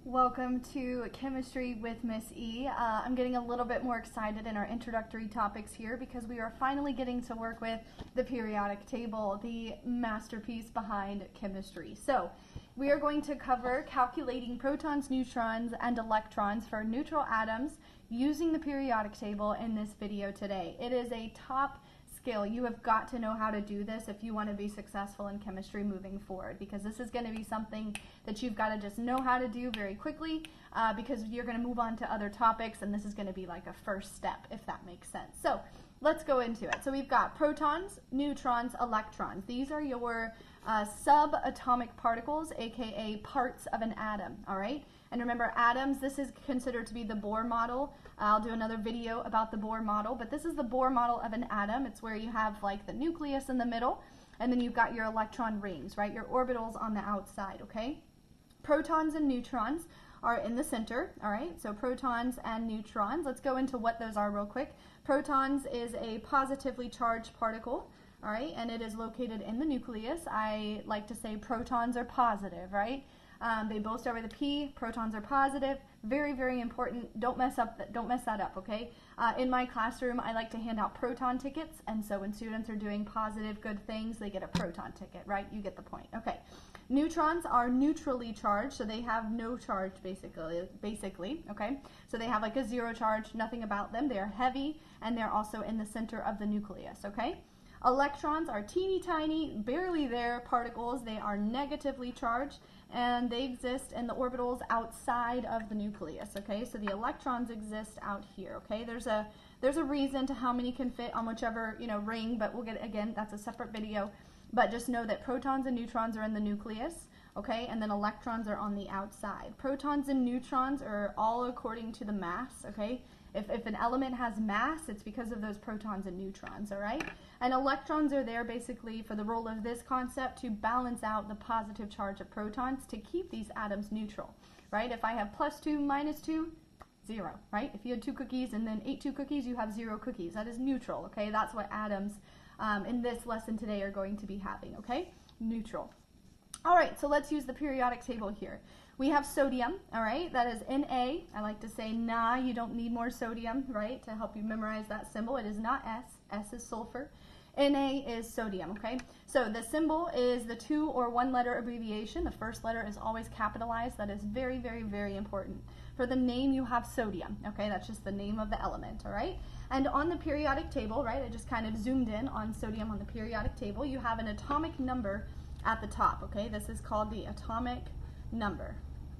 Welcome to Chemistry with Miss E. I'm getting a little bit more excited in our introductory topics here because we are finally getting to work with the periodic table, the masterpiece behind chemistry. So we are going to cover calculating protons, neutrons, and electrons for neutral atoms using the periodic table in this video today. It is a top skill. You have got to know how to do this if you want to be successful in chemistry moving forward, because this is going to be something that you've got to just know how to do very quickly because you're going to move on to other topics, and this is going to be like a first step, if that makes sense. So let's go into it. So we've got protons, neutrons, electrons. These are your subatomic particles, aka parts of an atom, all right? And remember, atoms, this is considered to be the Bohr model. I'll do another video about the Bohr model, but this is the Bohr model of an atom. It's where you have like the nucleus in the middle, and then you've got your electron rings, right? Your orbitals on the outside, okay? Protons and neutrons are in the center, all right? So protons and neutrons. Let's go into what those are real quick. Protons is a positively charged particle, all right? And it is located in the nucleus. I like to say protons are positive, right? They both start with a P. Protons are positive. Very, very important. Don't mess that up, okay? In my classroom, I like to hand out proton tickets, and so when students are doing positive, good things, they get a proton ticket, right? You get the point. Okay. Neutrons are neutrally charged, so they have no charge, basically, okay? So they have like a zero charge, nothing about them. They are heavy, and they're also in the center of the nucleus, okay? Electrons are teeny tiny, barely there particles. They are negatively charged, and they exist in the orbitals outside of the nucleus, okay? So the electrons exist out here, okay? There's a reason to how many can fit on whichever, ring, but we'll get, again, that's a separate video. But just know that protons and neutrons are in the nucleus, okay? And then electrons are on the outside. Protons and neutrons are all according to the mass, okay? If an element has mass, it's because of those protons and neutrons, all right? And electrons are there basically for the role of this concept to balance out the positive charge of protons to keep these atoms neutral, right? If I have +2, -2, 0, right? If you had 2 cookies and then ate 2 cookies, you have 0 cookies. That is neutral, okay? That's what atoms in this lesson today are going to be having, okay? Neutral. All right, so let's use the periodic table here. We have sodium, all right, that is Na. I like to say Na, you don't need more sodium, right, to help you memorize that symbol. It is not S. S is sulfur. Na is sodium, okay? So the symbol is the 2 or 1 letter abbreviation. The first letter is always capitalized. That is very, very, very important. For the name, you have sodium, okay? That's just the name of the element, all right? And on the periodic table, right, I just kind of zoomed in on sodium on the periodic table. You have an atomic number at the top, okay? This is called the atomic number,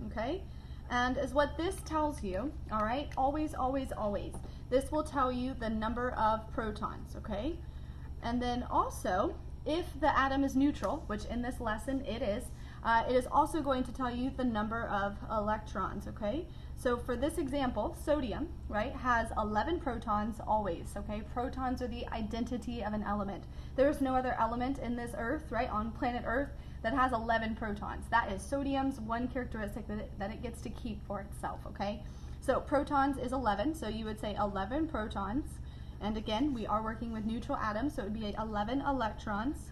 okay? And as what this tells you, all right, always, always, always, this will tell you the number of protons, okay? And then also, if the atom is neutral, which in this lesson it is also going to tell you the number of electrons, okay? So for this example, sodium, right, has 11 protons always, okay? Protons are the identity of an element. There is no other element in this Earth, right, on planet Earth, that has 11 protons. That is sodium's one characteristic that it gets to keep for itself, okay? So protons is 11, so you would say 11 protons. And again, we are working with neutral atoms, so it would be 11 electrons.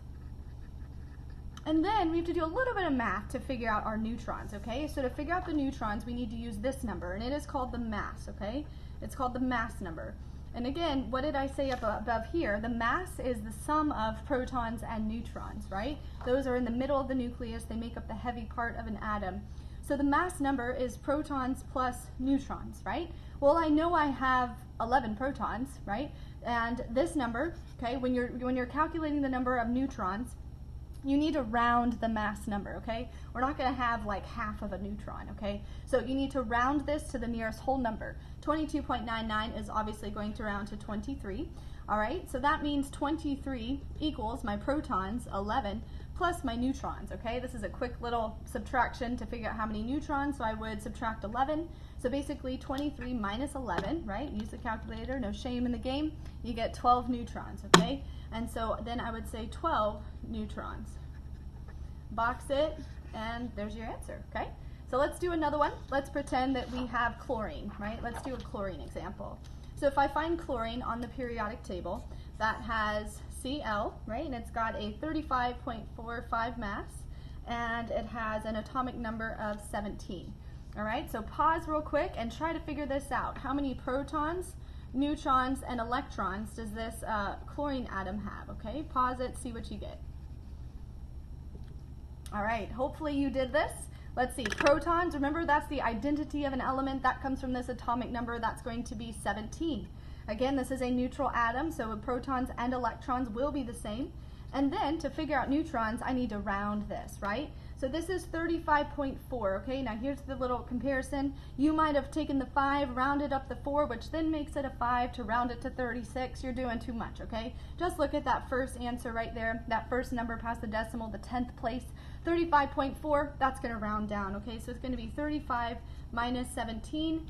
And then we have to do a little bit of math to figure out our neutrons, okay? So to figure out the neutrons, we need to use this number, and it is called the mass, okay? It's called the mass number. And again, what did I say up above here? The mass is the sum of protons and neutrons, right? Those are in the middle of the nucleus. They make up the heavy part of an atom. So the mass number is protons plus neutrons, right? Well, I know I have 11 protons, right? And this number, okay, when you're calculating the number of neutrons, you need to round the mass number, okay? We're not going to have like half of a neutron, okay? So you need to round this to the nearest whole number. 22.99 is obviously going to round to 23, all right? So that means 23 equals my protons, 11, plus my neutrons, okay? This is a quick little subtraction to figure out how many neutrons, so I would subtract 11. So basically 23 minus 11, right? Use the calculator, no shame in the game. You get 12 neutrons, okay? And so then I would say 12 neutrons. Box it, and there's your answer, okay? So let's do another one. Let's pretend that we have chlorine, right? Let's do a chlorine example. So if I find chlorine on the periodic table, that has Cl, right? And it's got a 35.45 mass, and it has an atomic number of 17. All right, so pause real quick and try to figure this out. How many protons, neutrons, and electrons does this chlorine atom have? Okay, pause it, see what you get. All right, hopefully you did this. Let's see, protons, remember that's the identity of an element. That comes from this atomic number. That's going to be 17. Again, this is a neutral atom, so protons and electrons will be the same. And then to figure out neutrons, I need to round this, right? So this is 35.4, okay? Now here's the little comparison. You might have taken the 5, rounded up the 4, which then makes it a 5 to round it to 36. You're doing too much, okay? Just look at that first answer right there, that first number past the decimal, the 10th place, 35.4, that's gonna round down, okay? So it's gonna be 35 minus 17.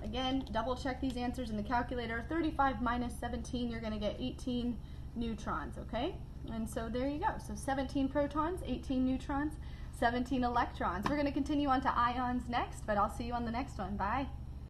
Again, double check these answers in the calculator. 35 minus 17, you're gonna get 18 neutrons, okay? And so there you go. So 17 protons, 18 neutrons, 17 electrons. We're going to continue on to ions next, but I'll see you on the next one. Bye.